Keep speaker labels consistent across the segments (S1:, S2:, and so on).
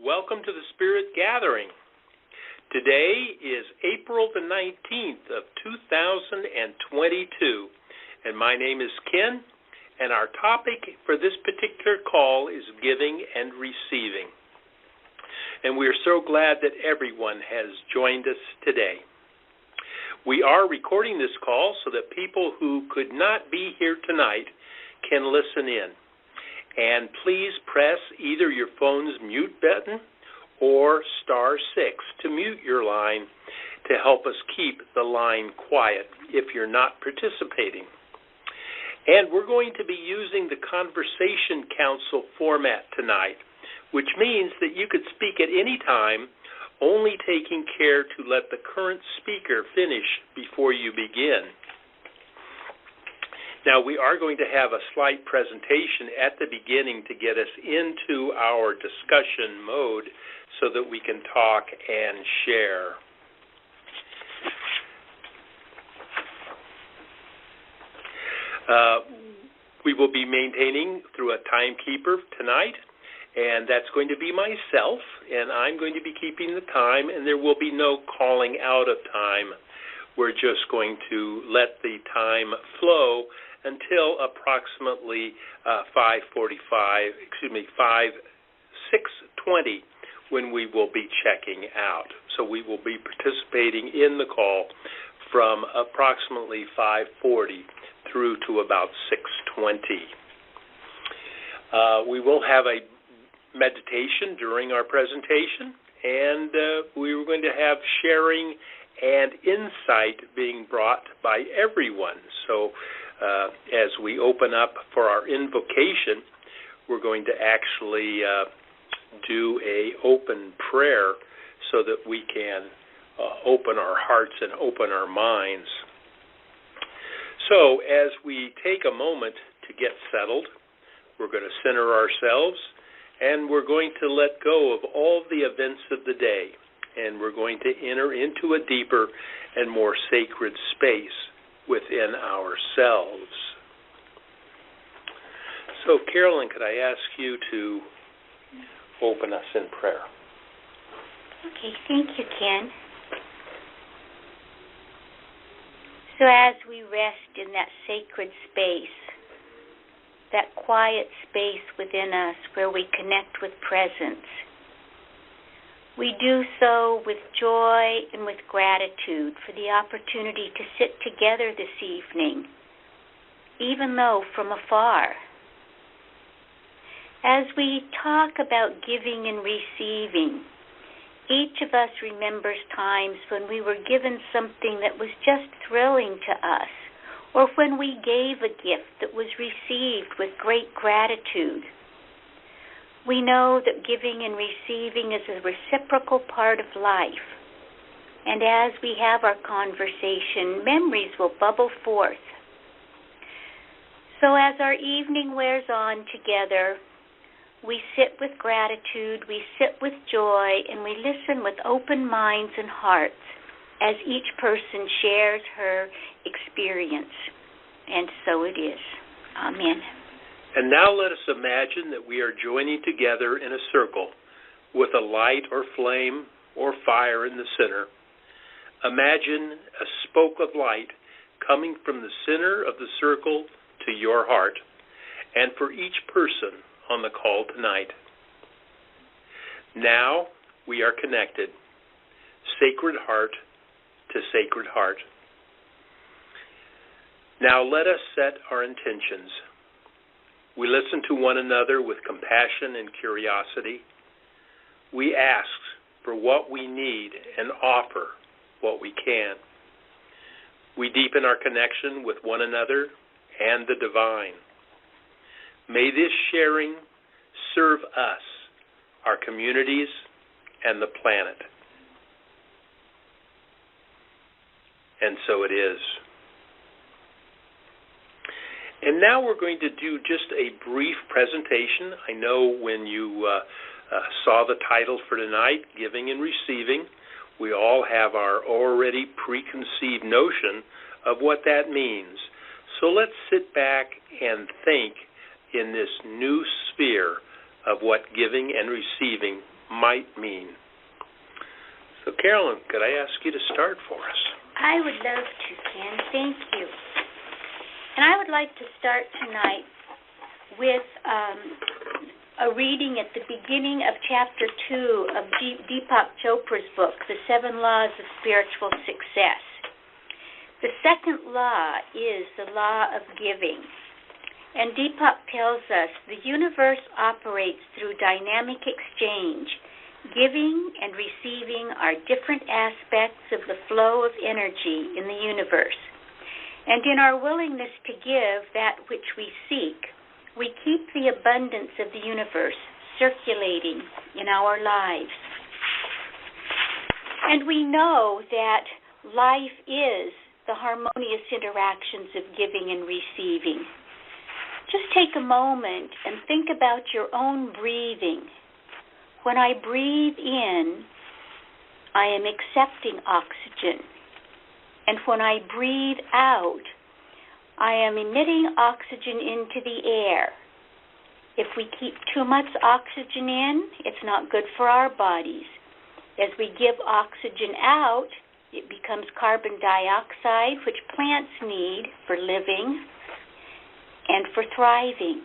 S1: Welcome to the Spirit Gathering. Today is April the 19th of 2022, and my name is Ken, and our topic for this particular call is giving and receiving. And we are so glad that everyone has joined us today. We are recording this call so that people who could not be here tonight can listen in. And please press either your phone's mute button or *6 to mute your line to help us keep the line quiet if you're not participating. And we're going to be using the Conversation Council format tonight, which means that you could speak at any time, only taking care to let the current speaker finish before you begin. Now, we are going to have a slight presentation at the beginning to get us into our discussion mode so that we can talk and share. We will be maintaining through a timekeeper tonight, and that's going to be myself, and I'm going to be keeping the time, and there will be no calling out of time. We're just going to let the time flow until approximately 6:20, when we will be checking out. So we will be participating in the call from approximately 5:40 through to about 6:20. We will have a meditation during our presentation, and we are going to have sharing and insight being brought by everyone. So as we open up for our invocation, we're going to actually do an open prayer so that we can open our hearts and open our minds. So as we take a moment to get settled, we're going to center ourselves, and we're going to let go of all the events of the day, and we're going to enter into a deeper and more sacred space within ourselves. So, Carolyn, could I ask you to open us in prayer?
S2: Okay, thank you, Ken. So as we rest in that sacred space, that quiet space within us where we connect with presence, we do so with joy and with gratitude for the opportunity to sit together this evening, even though from afar. As we talk about giving and receiving, each of us remembers times when we were given something that was just thrilling to us, or when we gave a gift that was received with great gratitude. We know that giving and receiving is a reciprocal part of life. And as we have our conversation, memories will bubble forth. So as our evening wears on together, we sit with gratitude, we sit with joy, and we listen with open minds and hearts as each person shares her experience. And so it is. Amen.
S1: And now let us imagine that we are joining together in a circle with a light or flame or fire in the center. Imagine a spoke of light coming from the center of the circle to your heart, and for each person on the call tonight. Now we are connected, sacred heart to sacred heart. Now let us set our intentions. We listen to one another with compassion and curiosity. We ask for what we need and offer what we can. We deepen our connection with one another and the divine. May this sharing serve us, our communities, and the planet. And so it is. And now we're going to do just a brief presentation. I know when you saw the title for tonight, Giving and Receiving, we all have our already preconceived notion of what that means. So let's sit back and think in this new sphere of what giving and receiving might mean. So, Carolyn, could I ask you to start for us?
S2: I would love to, Ken. Thank you. And I would like to start tonight with a reading at the beginning of Chapter 2 of Deepak Chopra's book, The 7 Laws of Spiritual Success. The second law is the law of giving. And Deepak tells us the universe operates through dynamic exchange. Giving and receiving are different aspects of the flow of energy in the universe. And in our willingness to give that which we seek, we keep the abundance of the universe circulating in our lives. And we know that life is the harmonious interactions of giving and receiving. Just take a moment and think about your own breathing. When I breathe in, I am accepting oxygen. And when I breathe out, I am emitting oxygen into the air. If we keep too much oxygen in, it's not good for our bodies. As we give oxygen out, it becomes carbon dioxide, which plants need for living and for thriving.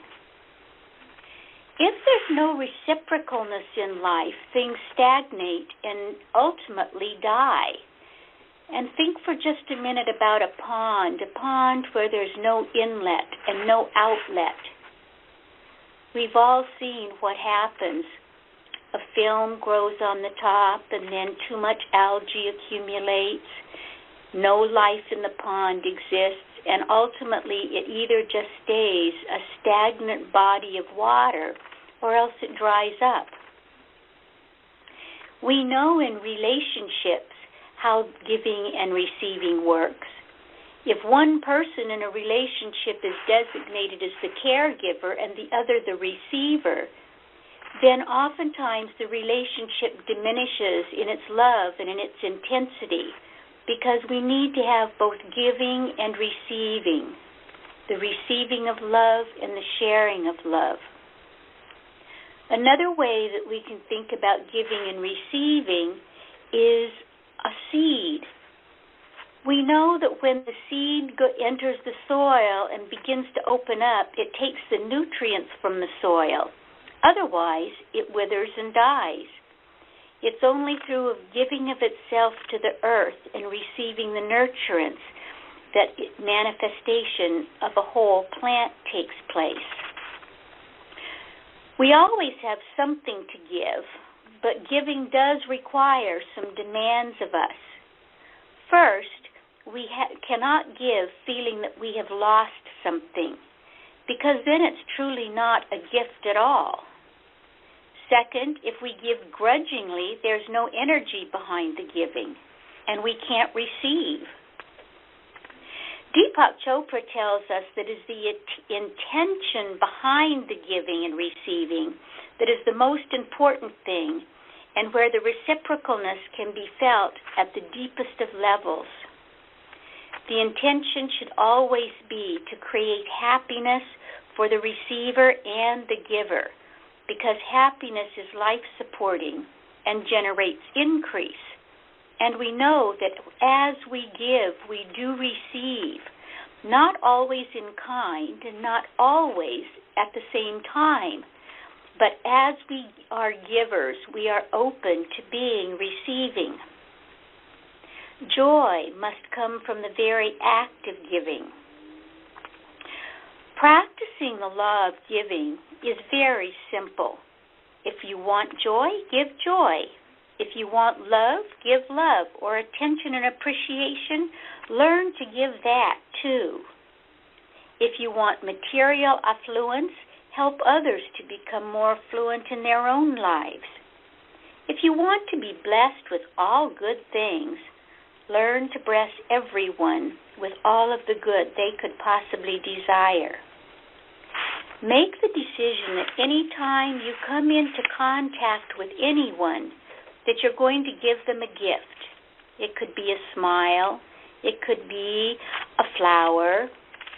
S2: If there's no reciprocalness in life, things stagnate and ultimately die. And think for just a minute about a pond where there's no inlet and no outlet. We've all seen what happens. A film grows on the top and then too much algae accumulates. No life in the pond exists, and ultimately it either just stays a stagnant body of water or else it dries up. We know in relationships how giving and receiving works. If one person in a relationship is designated as the caregiver and the other the receiver, then oftentimes the relationship diminishes in its love and in its intensity because we need to have both giving and receiving, the receiving of love and the sharing of love. Another way that we can think about giving and receiving is a seed. We know that when the seed enters the soil and begins to open up, it takes the nutrients from the soil. Otherwise, it withers and dies. It's only through giving of itself to the earth and receiving the nurturance that manifestation of a whole plant takes place. We always have something to give, but giving does require some demands of us. First, we cannot give feeling that we have lost something, because then it's truly not a gift at all. Second, if we give grudgingly, there's no energy behind the giving, and we can't receive. Deepak Chopra tells us that it's the intention behind the giving and receiving that is the most important thing, and where the reciprocalness can be felt at the deepest of levels. The intention should always be to create happiness for the receiver and the giver, because happiness is life-supporting and generates increase. And we know that as we give, we do receive, not always in kind and not always at the same time. But as we are givers, we are open to being receiving. Joy must come from the very act of giving. Practicing the law of giving is very simple. If you want joy, give joy. If you want love, give love, or attention and appreciation, learn to give that too. If you want material affluence, help others to become more affluent in their own lives. If you want to be blessed with all good things, learn to bless everyone with all of the good they could possibly desire. Make the decision that any time you come into contact with anyone, that you're going to give them a gift. It could be a smile. It could be a flower.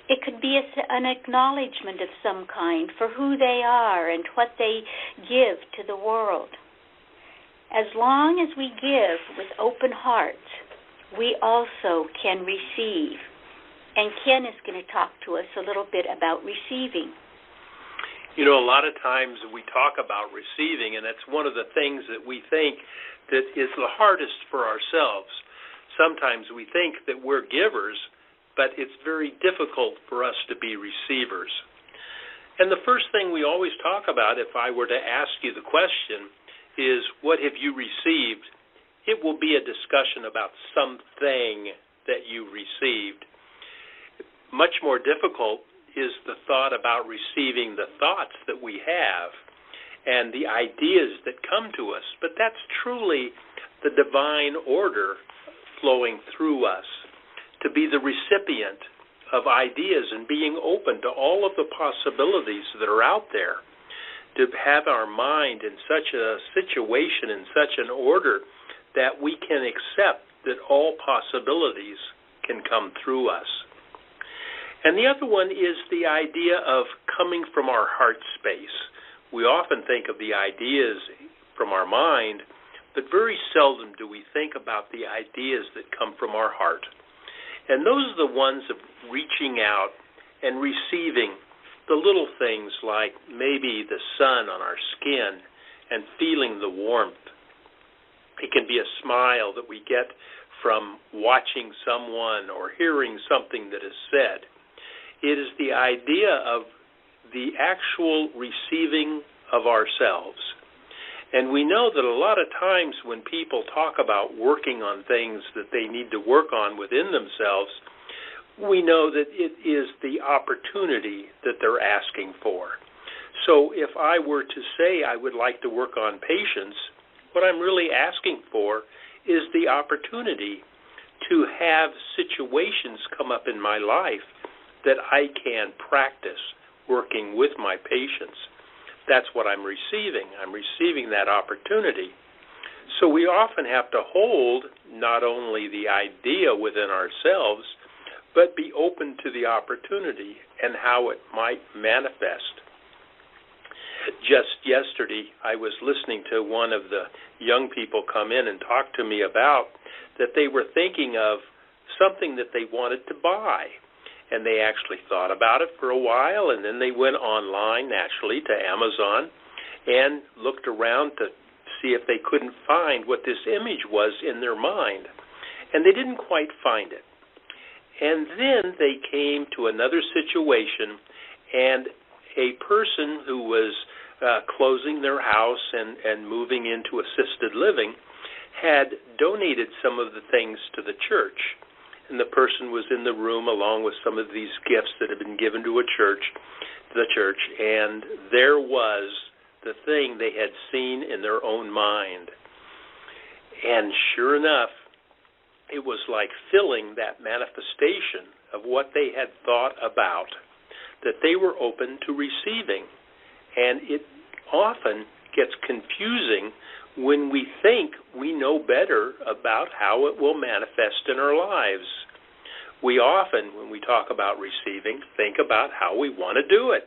S2: It could be an acknowledgement of some kind for who they are and what they give to the world. As long as we give with open hearts, we also can receive. And Ken is going to talk to us a little bit about receiving.
S1: You know, a lot of times we talk about receiving, and that's one of the things that we think that is the hardest for ourselves. Sometimes we think that we're givers, but it's very difficult for us to be receivers. And the first thing we always talk about, if I were to ask you the question, is what have you received? It will be a discussion about something that you received. Much more difficult is the thought about receiving the thoughts that we have and the ideas that come to us. But that's truly the divine order flowing through us, to be the recipient of ideas and being open to all of the possibilities that are out there, to have our mind in such a situation, in such an order, that we can accept that all possibilities can come through us. And the other one is the idea of coming from our heart space. We often think of the ideas from our mind, but very seldom do we think about the ideas that come from our heart. And those are the ones of reaching out and receiving the little things like maybe the sun on our skin and feeling the warmth. It can be a smile that we get from watching someone or hearing something that is said. It is the idea of the actual receiving of ourselves. And we know that a lot of times when people talk about working on things that they need to work on within themselves, we know that it is the opportunity that they're asking for. So if I were to say I would like to work on patience, what I'm really asking for is the opportunity to have situations come up in my life that I can practice working with my patients. That's what I'm receiving. I'm receiving that opportunity. So we often have to hold not only the idea within ourselves, but be open to the opportunity and how it might manifest. Just yesterday, I was listening to one of the young people come in and talk to me about that they were thinking of something that they wanted to buy. And they actually thought about it for a while, and then they went online, naturally, to Amazon and looked around to see if they couldn't find what this image was in their mind. And they didn't quite find it. And then they came to another situation, and a person who was closing their house and moving into assisted living had donated some of the things to the church. And the person was in the room along with some of these gifts that had been given to the church, and there was the thing they had seen in their own mind. And sure enough, it was like filling that manifestation of what they had thought about, that they were open to receiving. And it often gets confusing when we think we know better about how it will manifest in our lives. We often, when we talk about receiving, think about how we want to do it.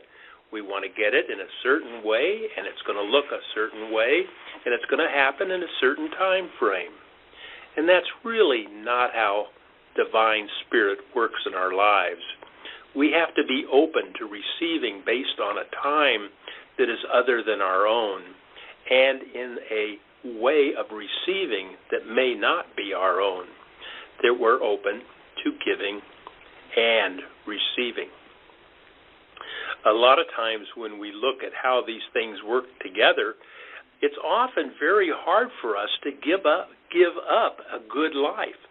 S1: We want to get it in a certain way, and it's going to look a certain way, and it's going to happen in a certain time frame. And that's really not how divine spirit works in our lives. We have to be open to receiving based on a time that is other than our own, and in a way of receiving that may not be our own, that we're open to giving and receiving. A lot of times when we look at how these things work together, it's often very hard for us to give up a good life,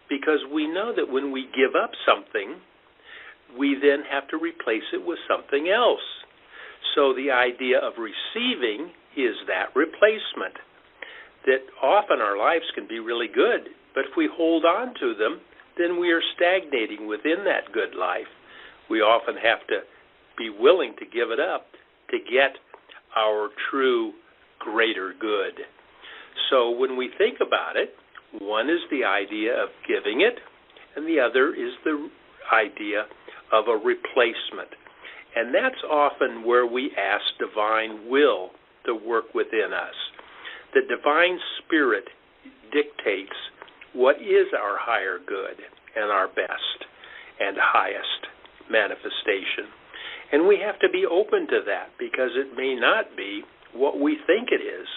S1: because we know that when we give up something, we then have to replace it with something else. So the idea of receiving is that replacement, that often our lives can be really good, but if we hold on to them, then we are stagnating within that good life. We often have to be willing to give it up to get our true greater good. So when we think about it, one is the idea of giving it, and the other is the idea of a replacement. And that's often where we ask divine will to work within us. The divine spirit dictates what is our higher good and our best and highest manifestation. And we have to be open to that, because it may not be what we think it is.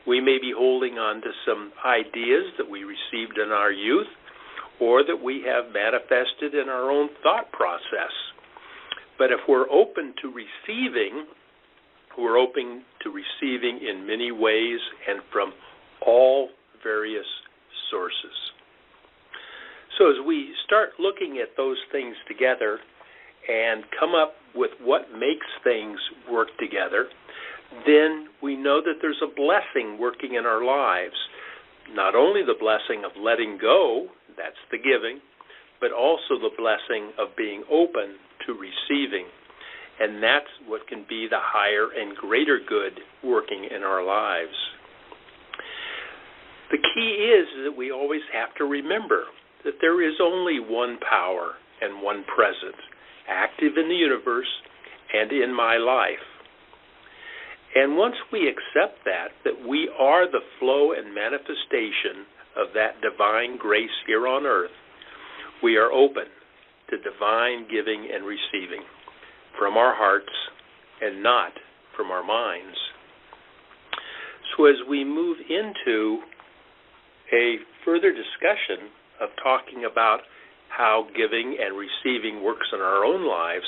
S1: We may be holding on to some ideas that we received in our youth, or that we have manifested in our own thought process. But if we're open to receiving, we're open to receiving in many ways and from all various sources. So as we start looking at those things together and come up with what makes things work together, then we know that there's a blessing working in our lives. Not only the blessing of letting go, that's the giving, but also the blessing of being open to receiving. And that's what can be the higher and greater good working in our lives. The key is that we always have to remember that there is only one power and one presence active in the universe and in my life. And once we accept that we are the flow and manifestation of that divine grace here on earth, we are open to divine giving and receiving from our hearts and not from our minds. So as we move into a further discussion of talking about how giving and receiving works in our own lives,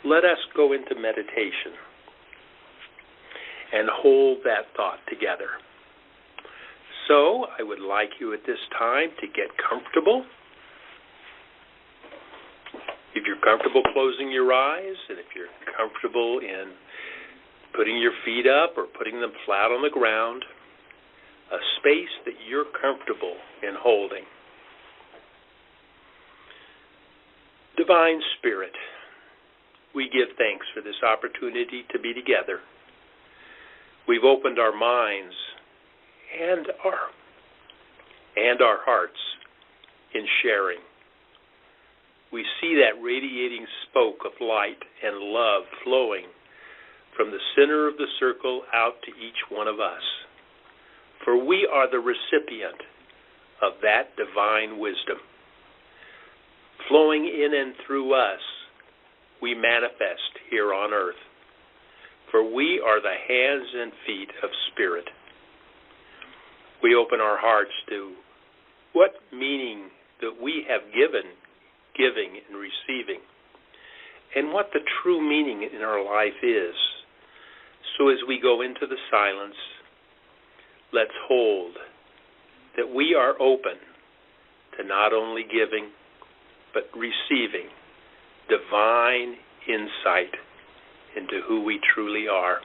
S1: let us go into meditation and hold that thought together. So I would like you at this time to get comfortable. If you're comfortable closing your eyes, and if you're comfortable in putting your feet up or putting them flat on the ground, a space that you're comfortable in holding. Divine Spirit, we give thanks for this opportunity to be together. We've opened our minds and our hearts in sharing. We see that radiating spoke of light and love flowing from the center of the circle out to each one of us. For we are the recipient of that divine wisdom. Flowing in and through us, we manifest here on earth. For we are the hands and feet of Spirit. We open our hearts to what meaning that we have given, giving and receiving, and what the true meaning in our life is. So as we go into the silence, let's hold that we are open to not only giving, but receiving divine insight into who we truly are.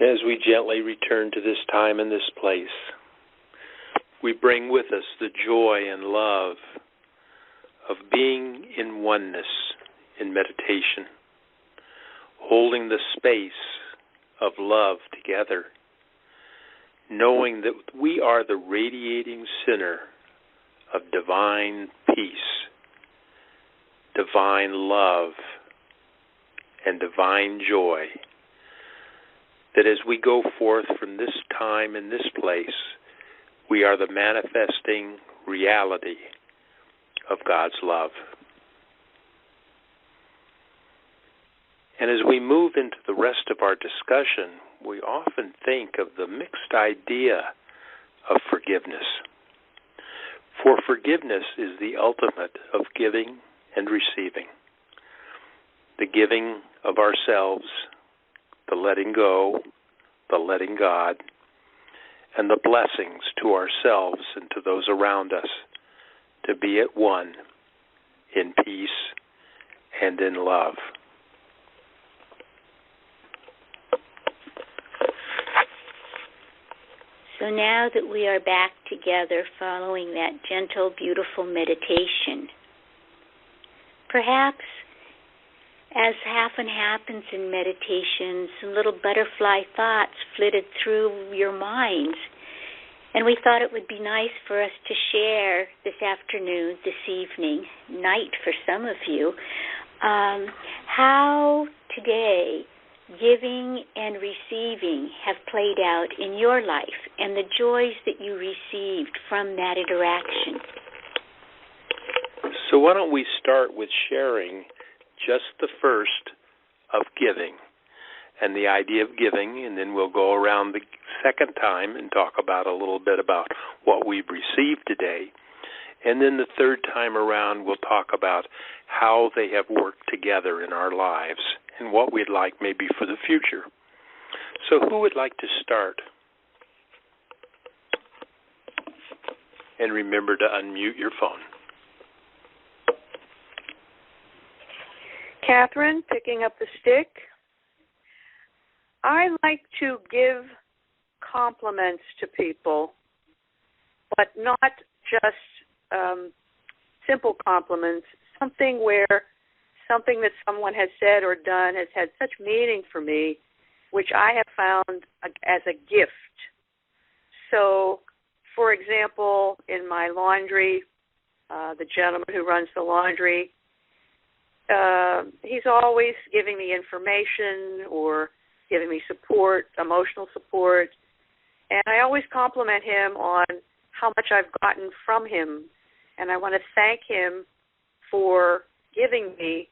S1: As we gently return to this time and this place, we bring with us the joy and love of being in oneness in meditation, holding the space of love together, knowing that we are the radiating center of divine peace, divine love, and divine joy, that as we go forth from this time and this place, we are the manifesting reality of God's love. And as we move into the rest of our discussion, we often think of the mixed idea of forgiveness. For forgiveness is the ultimate of giving and receiving. The giving of ourselves, the letting go, the letting God, and the blessings to ourselves and to those around us to be at one in peace and in love.
S2: So now that we are back together following that gentle, beautiful meditation, perhaps as often happens in meditation, some little butterfly thoughts flitted through your minds. And we thought it would be nice for us to share this afternoon, this evening, night for some of you, how today giving and receiving have played out in your life and the joys that you received from that interaction.
S1: So why don't we start with sharing just the first of giving and the idea of giving, and then we'll go around the second time and talk about a little bit about what we've received today. And then the third time around, we'll talk about how they have worked together in our lives and what we'd like maybe for the future. So who would like to start? And remember to unmute your phone.
S3: Catherine, picking up the stick. I like to give compliments to people, but not just simple compliments, something that someone has said or done has had such meaning for me, which I have found as a gift. So, for example, in my laundry, the gentleman who runs the laundry, he's always giving me information or giving me support, emotional support, and I always compliment him on how much I've gotten from him, and I want to thank him for giving me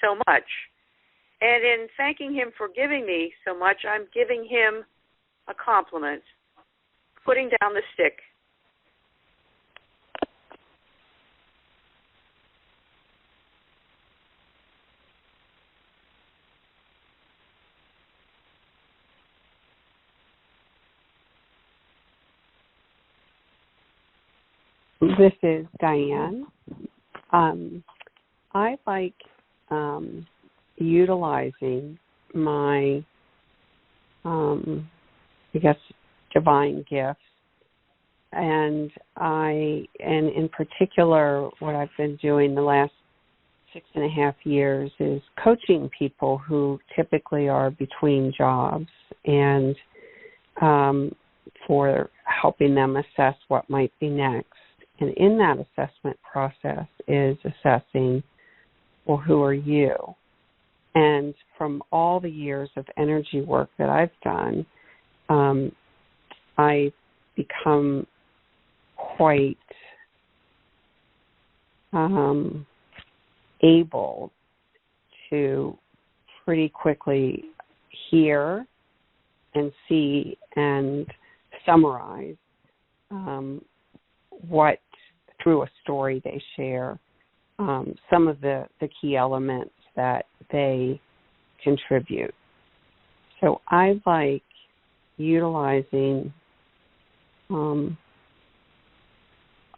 S3: so much. And in thanking him for giving me so much, I'm giving him a compliment, putting down the stick.
S4: This is Diane. I like utilizing my, divine gifts, and in particular, what I've been doing the last 6.5 years is coaching people who typically are between jobs, and for helping them assess what might be next. And in that assessment process is assessing, well, who are you? And from all the years of energy work that I've done, I've become quite able to pretty quickly hear and see and summarize what, through a story they share, some of the key elements that they contribute. So I like utilizing a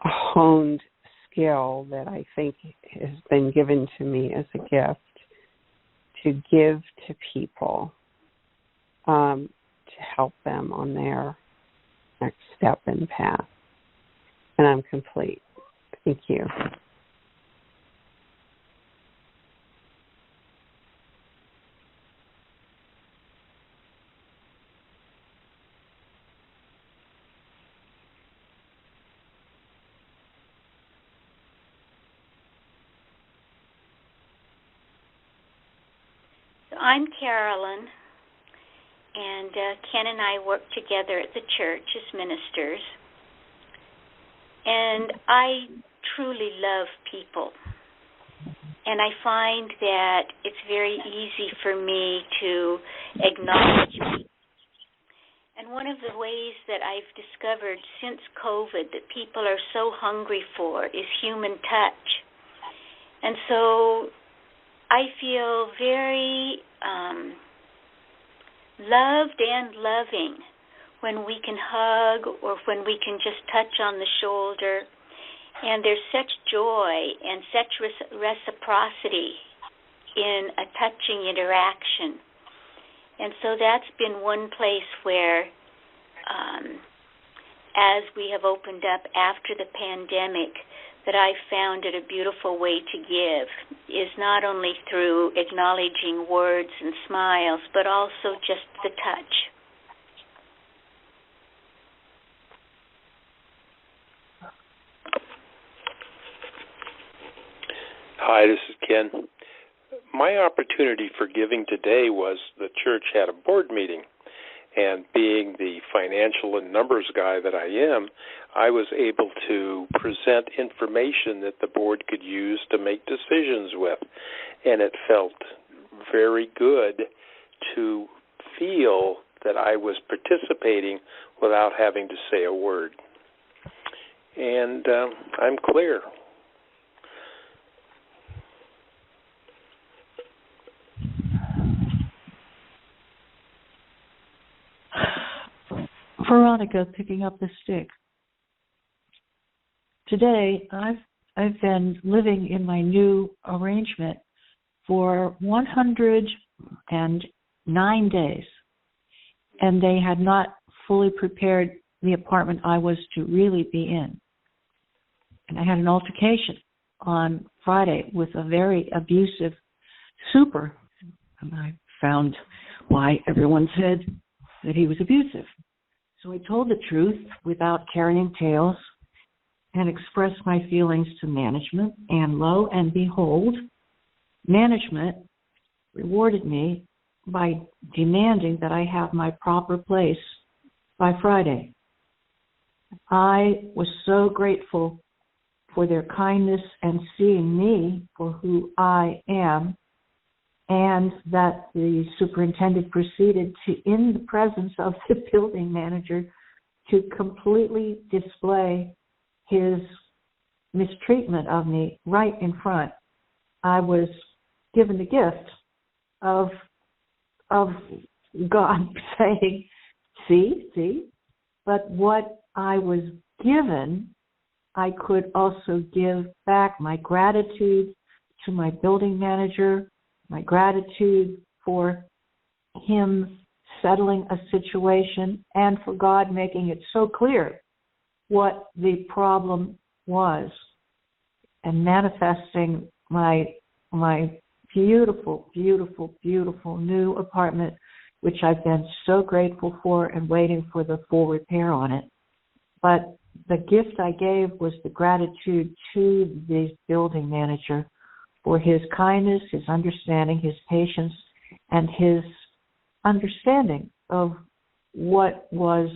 S4: honed skill that I think has been given to me as a gift to give to people, to help them on their next step and path. And I'm complete. Thank you.
S2: I'm Carolyn, and Ken and I work together at the church as ministers. And I truly love people. And I find that it's very easy for me to acknowledge people. And one of the ways that I've discovered since COVID that people are so hungry for is human touch. And so I feel very loved and loving when we can hug or when we can just touch on the shoulder. And there's such joy and such reciprocity in a touching interaction. And so that's been one place where, as we have opened up after the pandemic, that I've found it a beautiful way to give is not only through acknowledging words and smiles, but also just the touch.
S1: Hi, this is Ken. My opportunity for giving today was the church had a board meeting. And being the financial and numbers guy that I am, I was able to present information that the board could use to make decisions with. And it felt very good to feel that I was participating without having to say a word. And I'm clear.
S5: Veronica, picking up the stick. Today, I've been living in my new arrangement for 109 days, and they had not fully prepared the apartment I was to really be in. And I had an altercation on Friday with a very abusive super, and I found why everyone said that he was abusive. So I told the truth without carrying tales and expressed my feelings to management, and lo and behold, management rewarded me by demanding that I have my proper place by Friday. I was so grateful for their kindness and seeing me for who I am, and that the superintendent proceeded to, in the presence of the building manager, to completely display his mistreatment of me right in front. I was given the gift of God saying, see, but what I was given, I could also give back my gratitude to my building manager, my gratitude for him settling a situation, and for God making it so clear what the problem was, and manifesting my beautiful, beautiful, beautiful new apartment, which I've been so grateful for, and waiting for the full repair on it. But the gift I gave was the gratitude to the building manager for his kindness, his understanding, his patience, and his understanding of what was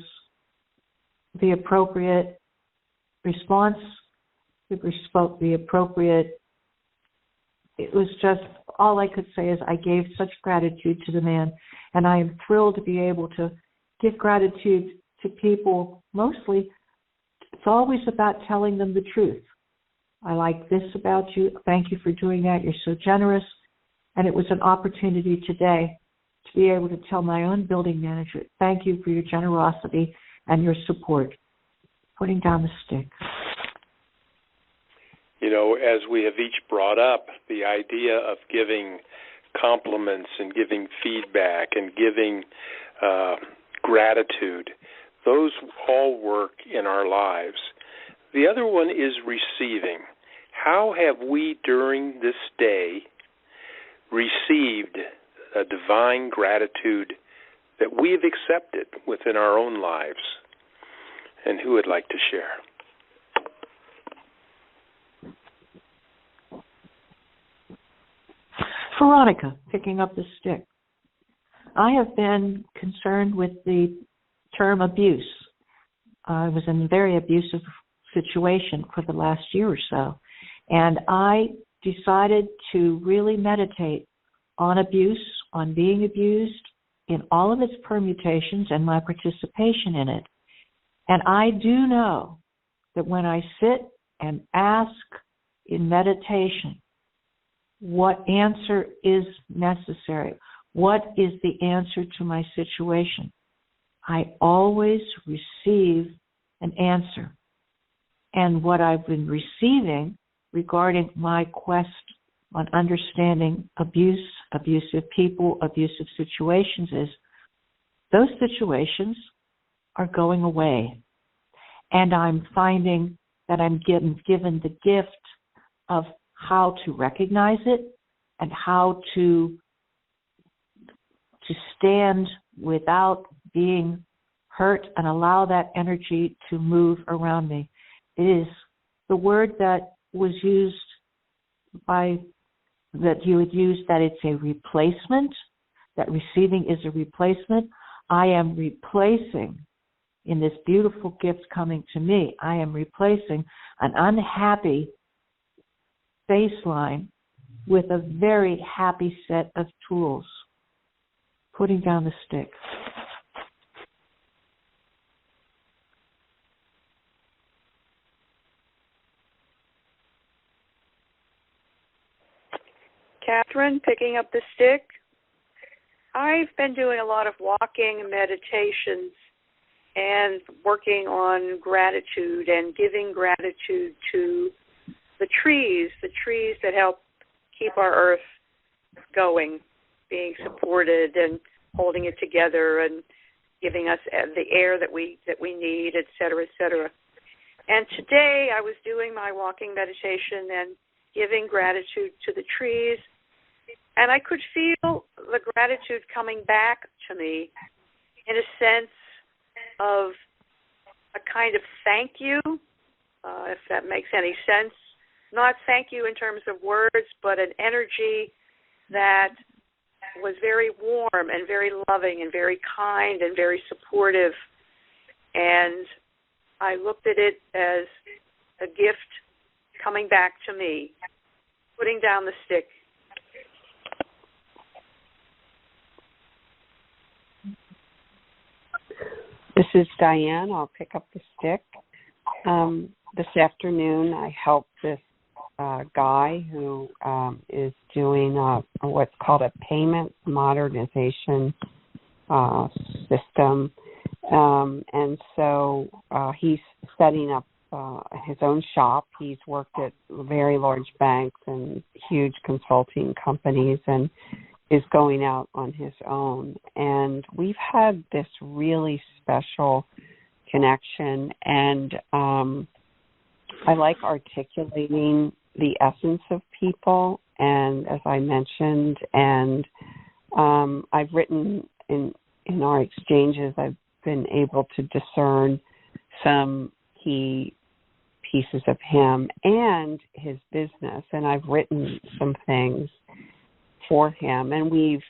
S5: the appropriate response, the appropriate. It was just, all I could say is I gave such gratitude to the man, and I am thrilled to be able to give gratitude to people. Mostly, it's always about telling them the truth. I like this about you. Thank you for doing that. You're so generous. And it was an opportunity today to be able to tell my own building manager, thank you for your generosity and your support. Putting down the stick.
S1: You know, as we have each brought up, the idea of giving compliments and giving feedback and giving gratitude. Those all work in our lives. The other one is receiving. How have we during this day received a divine gratitude that we have accepted within our own lives? And who would like to share?
S5: Veronica, picking up the stick. I have been concerned with the term abuse. I was in a very abusive situation for the last year or so, and I decided to really meditate on abuse, on being abused, in all of its permutations and my participation in it. And I do know that when I sit and ask in meditation, what answer is necessary? What is the answer to my situation? I always receive an answer. And what I've been receiving regarding my quest on understanding abuse, abusive people, abusive situations is those situations are going away. And I'm finding that I'm given the gift of how to recognize it and how to stand without being hurt and allow that energy to move around me. It is the word that was used that you would use, that it's a replacement, that receiving is a replacement. I am replacing, in this beautiful gift coming to me, I am replacing an unhappy baseline with a very happy set of tools. Putting down the stick.
S3: Catherine, picking up the stick. I've been doing a lot of walking, meditations, and working on gratitude and giving gratitude to the trees that help keep our earth going, being supported and holding it together and giving us the air that we need, et cetera, et cetera. And today I was doing my walking meditation and giving gratitude to the trees, and I could feel the gratitude coming back to me in a sense of a kind of thank you, if that makes any sense. Not thank you in terms of words, but an energy that was very warm and very loving and very kind and very supportive. And I looked at it as a gift coming back to me, putting down the stick.
S4: This is Diane. I'll pick up the stick. This afternoon I helped this guy who is doing what's called a payment modernization system. And so he's setting up his own shop. He's worked at very large banks and huge consulting companies and is going out on his own. And we've had this really special connection, and I like articulating the essence of people, and as I mentioned, and I've written in our exchanges, I've been able to discern some key pieces of him and his business, and I've written some things for him, and we've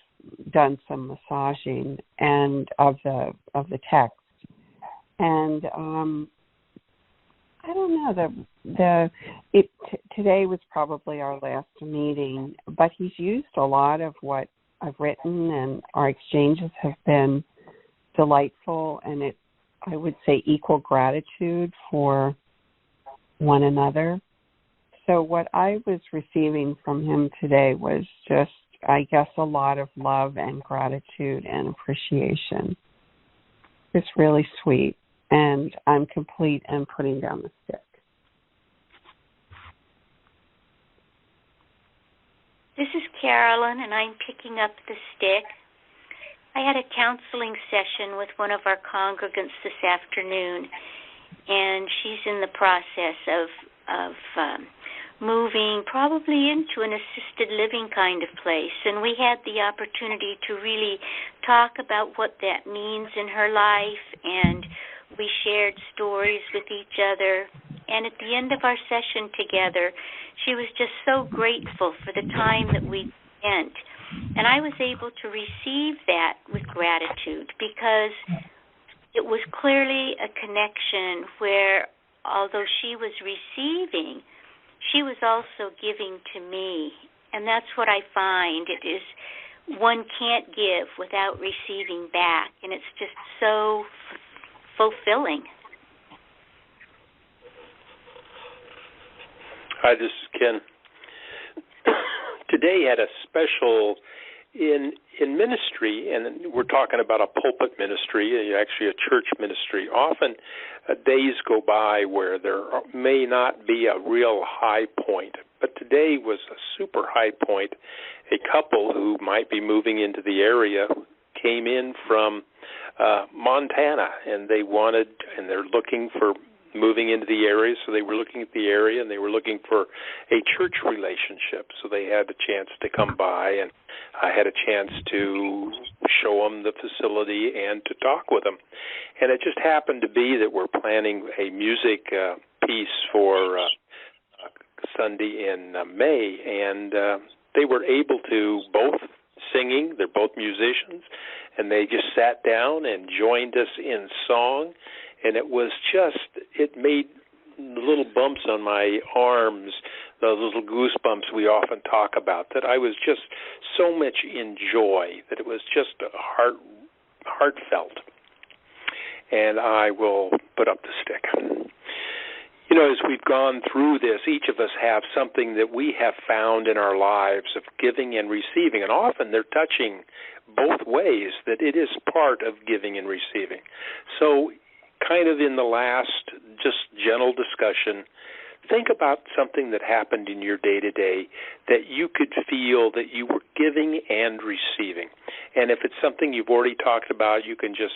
S4: done some massaging and of the text. And I don't know, today was probably our last meeting, but he's used a lot of what I've written, and our exchanges have been delightful, and I would say equal gratitude for one another. So what I was receiving from him today was just, I guess, a lot of love and gratitude and appreciation. It's really sweet, and I'm complete and putting down the stick.
S2: This is Carolyn, and I'm picking up the stick. I had a counseling session with one of our congregants this afternoon, and she's in the process of moving probably into an assisted living kind of place. And we had the opportunity to really talk about what that means in her life, and we shared stories with each other. And at the end of our session together, she was just so grateful for the time that we spent. And I was able to receive that with gratitude, because it was clearly a connection where, although she was receiving, she was also giving to me. And that's what I find. It is, one can't give without receiving back, and it's just so fulfilling.
S1: Hi, this is Ken. Today had a special in ministry, and we're talking about a pulpit ministry, actually a church ministry. Often days go by where there may not be a real high point, but today was a super high point. A couple who might be moving into the area came in from Montana, and they're looking for moving into the area, so they were looking at the area, and they were looking for a church relationship, so they had a chance to come by, and I had a chance to show them the facility and to talk with them. And it just happened to be that we're planning a music piece for Sunday in May, and they were able to both singing, they're both musicians, and they just sat down and joined us in song. And it was it made little bumps on my arms, the little goosebumps we often talk about, that I was just so much in joy, that it was just heartfelt. And I will put up the stick. You know, as we've gone through this, each of us have something that we have found in our lives of giving and receiving, and often they're touching both ways, that it is part of giving and receiving. So kind of in the last just gentle discussion, think about something that happened in your day-to-day that you could feel that you were giving and receiving. And if it's something you've already talked about, you can just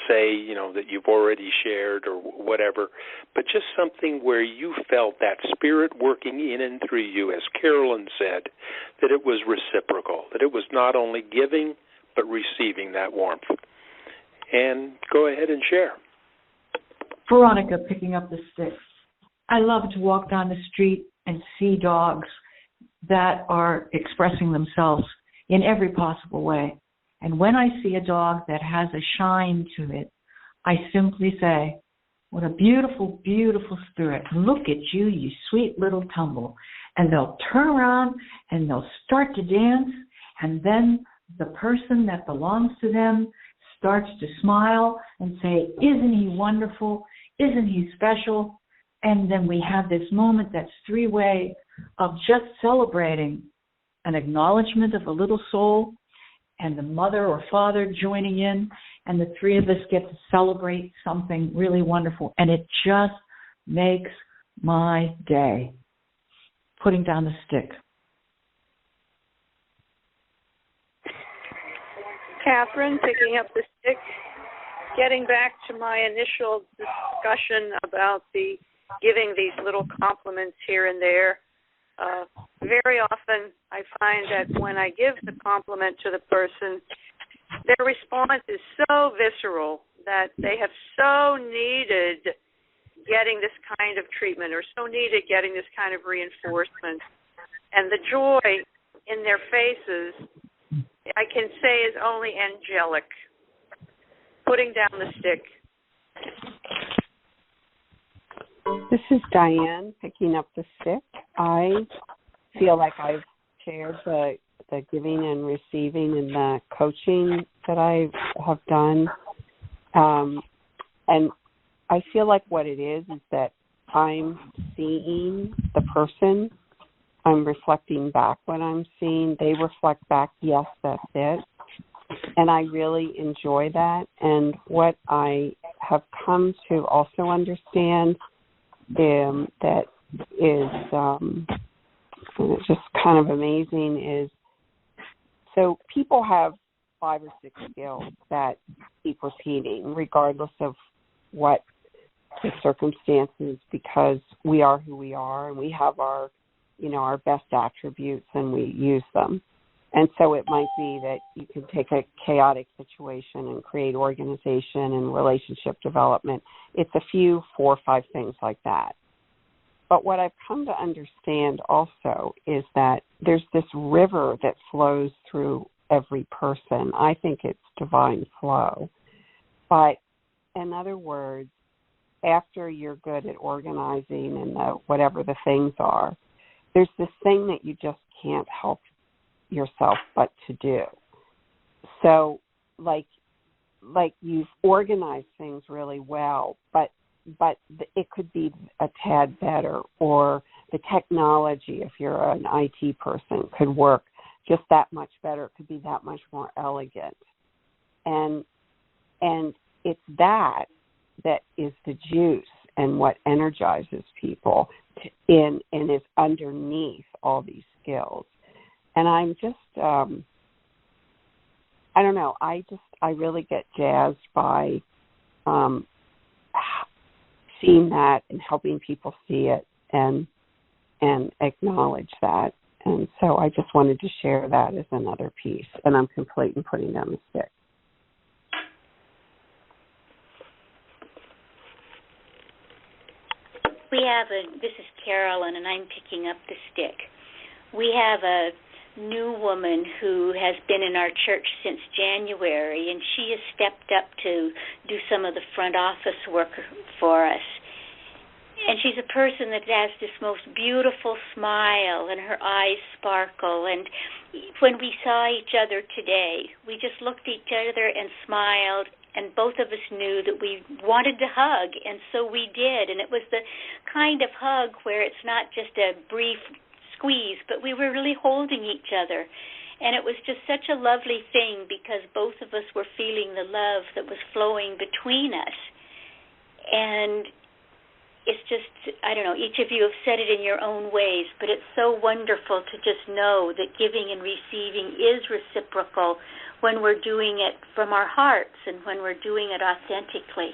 S1: say, that you've already shared or whatever, but just something where you felt that Spirit working in and through you, as Carolyn said, that it was reciprocal, that it was not only giving but receiving that warmth. And go ahead and share.
S5: Veronica, picking up the stick. I love to walk down the street and see dogs that are expressing themselves in every possible way. And when I see a dog that has a shine to it, I simply say, what a beautiful, beautiful spirit. Look at you, you sweet little tumble. And they'll turn around and they'll start to dance, and then the person that belongs to them starts to smile and say, isn't he wonderful? Isn't he special? And then we have this moment that's three-way of just celebrating an acknowledgement of a little soul, and the mother or father joining in, and the three of us get to celebrate something really wonderful. And it just makes my day. Putting down the stick.
S3: Catherine, picking up the stick, getting back to my initial discussion about giving these little compliments here and there. Very often I find that when I give the compliment to the person, their response is so visceral that they have so needed getting this kind of treatment or so needed getting this kind of reinforcement. And the joy in their faces, I can say, is only angelic. Putting down the stick.
S4: This is Diane, picking up the stick. I feel like I've shared the giving and receiving and the coaching that I have done. And I feel like what it is that I'm seeing the person. I'm reflecting back what I'm seeing. They reflect back, yes, that's it. And I really enjoy that. And what I have come to also understand that is it's just kind of amazing is, so people have 5 or 6 skills that keep repeating, regardless of what the circumstances, because we are who we are and we have our, our best attributes and we use them. And so it might be that you can take a chaotic situation and create organization and relationship development. It's a few, 4 or 5 things like that. But what I've come to understand also is that there's this river that flows through every person. I think it's divine flow. But in other words, after you're good at organizing and whatever the things are, there's this thing that you just can't help yourself but to do. So like you've organized things really well, but it could be a tad better, or the technology, if you're an IT person, could work just that much better. It could be that much more elegant. And it's that is the juice and what energizes people and is underneath all these skills. And I'm just, I don't know, I really get jazzed by seeing that and helping people see it and acknowledge that. And so I just wanted to share that as another piece. And I'm complete in putting down the stick.
S2: This is Carolyn, and I'm picking up the stick. We have a new woman who has been in our church since January, and she has stepped up to do some of the front office work for us. And she's a person that has this most beautiful smile, and her eyes sparkle. And when we saw each other today, we just looked at each other and smiled, and both of us knew that we wanted to hug, and so we did. And it was the kind of hug where it's not just a brief squeeze, but we were really holding each other. And it was just such a lovely thing because both of us were feeling the love that was flowing between us. And it's just, I don't know, each of you have said it in your own ways, but it's so wonderful to just know that giving and receiving is reciprocal when we're doing it from our hearts and when we're doing it authentically.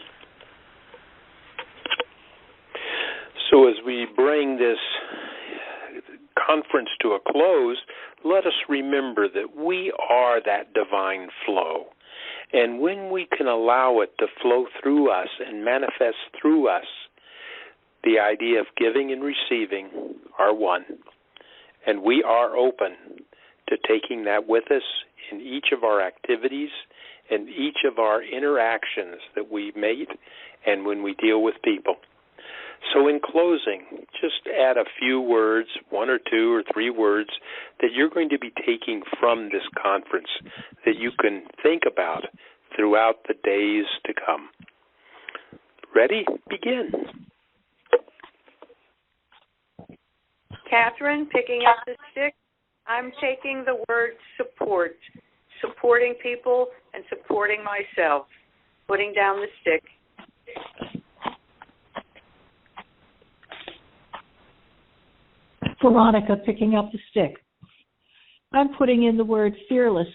S1: So as we bring this conference to a close, let us remember that we are that divine flow. And when we can allow it to flow through us and manifest through us, the idea of giving and receiving are one. And we are open to taking that with us in each of our activities and each of our interactions that we make and when we deal with people. So in closing, just add a few words, 1 or 2 or 3 words that you're going to be taking from this conference that you can think about throughout the days to come. Ready? Begin.
S3: Catherine, picking up the stick, I'm taking the word support, supporting people and supporting myself, putting down the stick.
S5: Veronica, picking up the stick. I'm putting in the word fearless,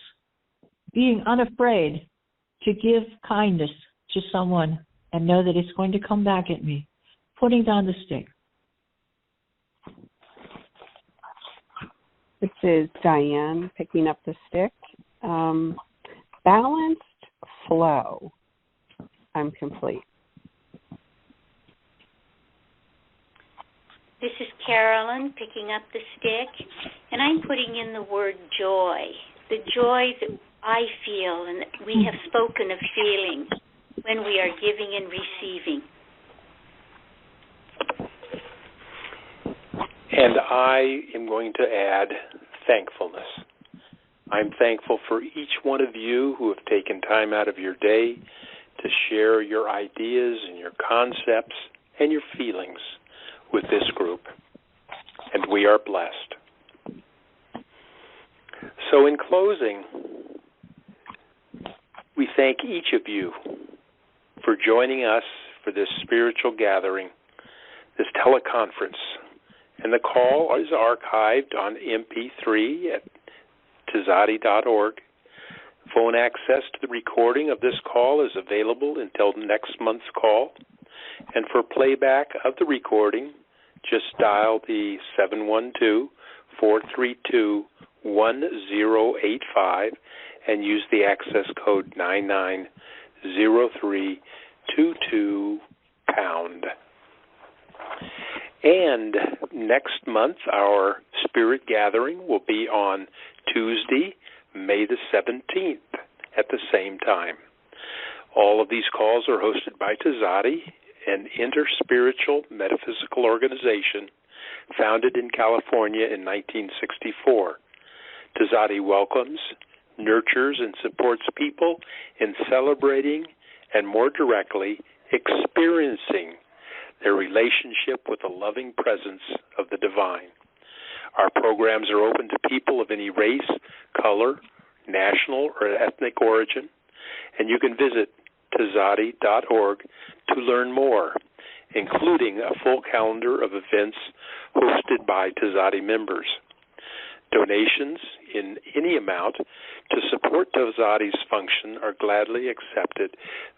S5: being unafraid to give kindness to someone and know that it's going to come back at me, putting down the stick.
S4: This is Diane, picking up the stick. Balanced flow. I'm complete.
S2: This is Carolyn, picking up the stick, and I'm putting in the word joy, the joy that I feel and that we have spoken of feeling when we are giving and receiving.
S1: And I am going to add thankfulness. I'm thankful for each one of you who have taken time out of your day to share your ideas and your concepts and your feelings with this group. And we are blessed. So in closing, we thank each of you for joining us for this spiritual gathering, this teleconference. And the call is archived on MP3 at tzaddi.org Phone access to the recording of this call is available until next month's call. And for playback of the recording, just dial the 712-432-1085 and use the access code 990322#. And next month, our spirit gathering will be on Tuesday, May the 17th at the same time. All of these calls are hosted by Tzaddi, an interspiritual metaphysical organization founded in California in 1964. Tzaddi welcomes, nurtures, and supports people in celebrating and, more directly, experiencing their relationship with the loving presence of the divine. Our programs are open to people of any race, color, national, or ethnic origin, and you can visit Tzaddi.org to learn more, including a full calendar of events hosted by Tzaddi members. Donations in any amount to support Tzaddi's function are gladly accepted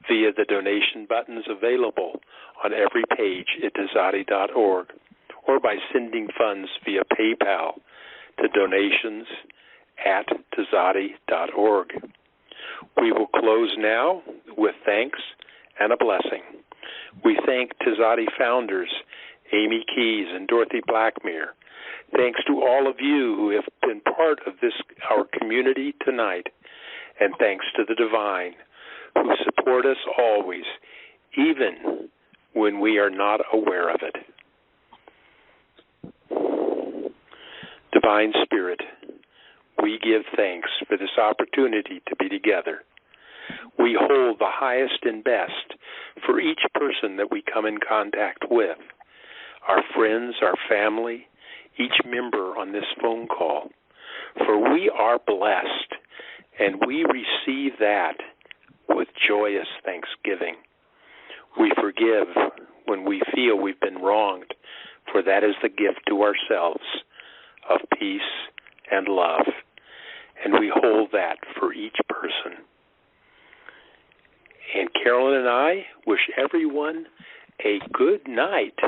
S1: via the donation buttons available on every page at Tzaddi.org, or by sending funds via PayPal to donations@Tzaddi.org. We will close now with thanks and a blessing. We thank Tzaddi founders Amy Keys and Dorothy Blackmere. Thanks to all of you who have been part of this, our community tonight, and thanks to the divine who support us always, even when we are not aware of it. Divine Spirit, we give thanks for this opportunity to be together. We hold the highest and best for each person that we come in contact with, our friends, our family, each member on this phone call. For we are blessed, and we receive that with joyous thanksgiving. We forgive when we feel we've been wronged, for that is the gift to ourselves of peace and love. And we hold that for each person. And Carolyn and I wish everyone a good night.